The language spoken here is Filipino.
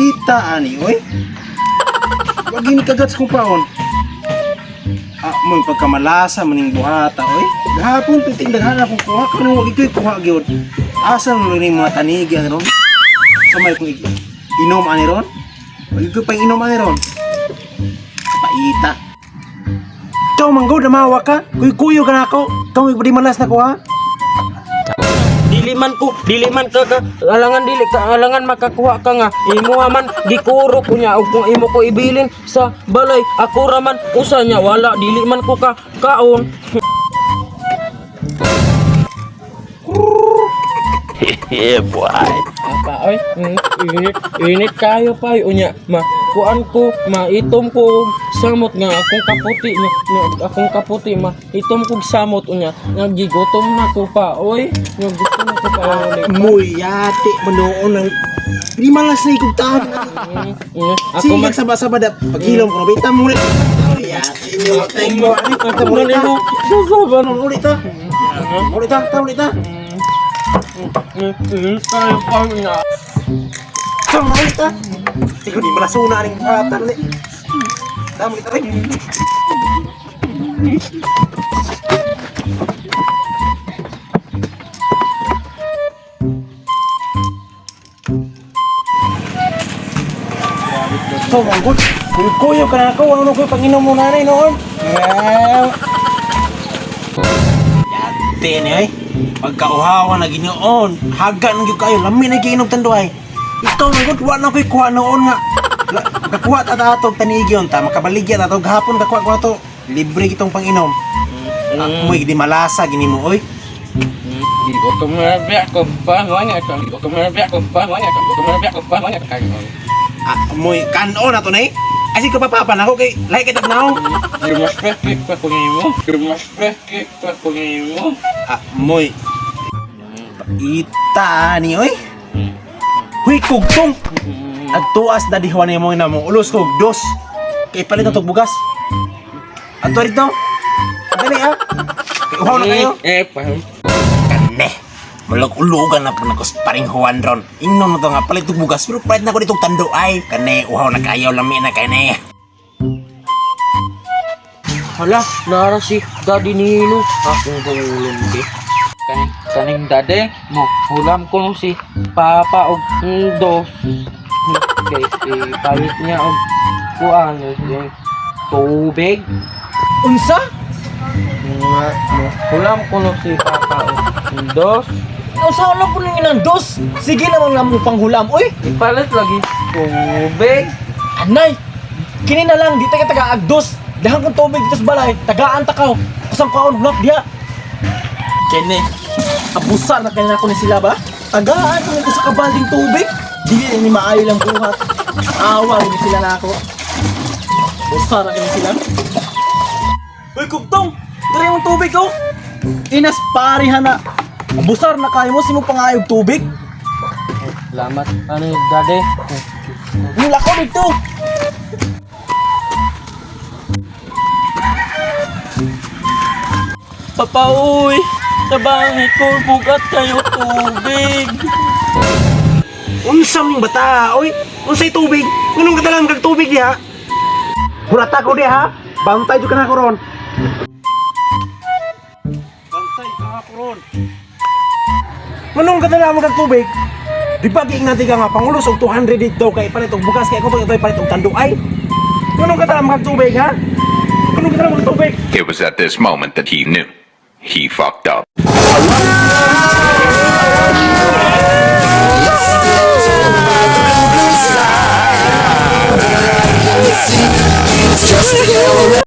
Paita ani, oy. Wag gini kagat sa kumpaon. Mo pagkamalasa maning buhata, oy. Gahapon piting daghan akong kuha kanu wag ikoy kuha gyud. Asa mo ni mga tanigi ron? Sa may kung inom ani ron? Wag ikoy pang inom ani ron. Paita. Ikaw manggod na mawa ka? Kuy-kuyo ka na ako. Ikaw may malas na ko ha? Diliman ka alangan makakuha ka nga. Imo man gikuro ko niya ug kung imo ko ibilin sa balay ako raman usa niya wala dili man ko ka kaon. Yeah, boy. Apa oy? Init kayo pa unya. Kuan ko, maitom ko og samot nga akong kaputi akong kaputi itom kog samot unya. Nagigutom na ko pa oy. Nagutom na ko pa ulit. Muyate manoon ng di malas na ikugtahan. Ako man sabah-sabah da paghilom ko bita mo ulit. Muyate mo tengo ani ka mo ulit. Sabah non ulit ta. Ulit ta. Kayo pa unya. Sama ulit ta. Tigo di malasuna ning bata ulit. Damo kita rin. So, manggod. Kuyo ka na ako. Ano ko yung panginom mo nanay noon? Yate niya eh. Pagkauhawa na ginoon. Haga nang yung kayo. Lamin na giinom tanduay. Ikaw manggod. Wala na ko yung kuha noon nga. Kakuha ta atong tanigyon ta. Makabaligyan atong gahapon kakuha ko to. Libre kitong panginom. Amoy di malasa gini mo oy. Hindi ko kumabiyak ko pa. Wanya ka. Hindi ko kumabiyak ko pa. Wanya ka. Hindi ko kumabiyak ko pa. Wanya ka. Amoy kanon na to na eh. Asi ko papapan ako kay lahi kita naong. Mas pekik pa ko mo. Mas pekik pa ko mo. Amoy. Ita ni oy. Huy kugtong. Agtuas da dihuan mo na mo. Ulos kog dos. Kay palit na tog bugas. Ato rito. Dali ha. Kay uhaw na kayo. Paham. Kane. Malog-ulugan na po na paring huwan ron. Ingnon mo to nga palit tog bugas. Pero palit na ko ditong tando ay. Kane uhaw na kayo lami na kane. Hala, nara si Daddy Nino. Akong gulong di. Kaning dade mo, hulam ko nung si Papa og dos. Okay, palit niya og kuan yung tubig. Unsa? Hulam ko nung si Papa og dos. Unsa lang po nang inang dos? Sige naman nga mo panghulam. Uy, Ipalit lagi tubig. anay. Kini na lang, di taga taga-agdos. Dahan kong tubig dito sa balay, tagaan takaw. Kusang kaon, hulap diha. Kene, abusa na kaya ako ni sila ba? Tagaan ko sa kabalding tubig. Dili ni maayo lang buhat. Awa ni sila na ako. Abusa na kaya sila. Uy, Kugtong! Dari mong tubig ko! Inas parihan na. Abusar na kayo mo, sino pangayog tubig? Salamat. Ano yung dade? Nila ko dito! Papa, uy! Sa bahay ko, bugat kayo tubig. Unsa ming bata oy? Unsay tubig? Nganong kadalam kag tubig diha? Hulata ko diha ha. Bantay jud kana ko ron. Bantay ka ko ron. Nganong kadalam kag tubig? Di ba giingnan ka nga pangulos og 200 dito kay palit og bukas kay ko itoy palit og tanduay. Nganong kadalam kag tubig ha? Nganong kadalam kag tubig? It was at this moment that he knew. He fucked up. Just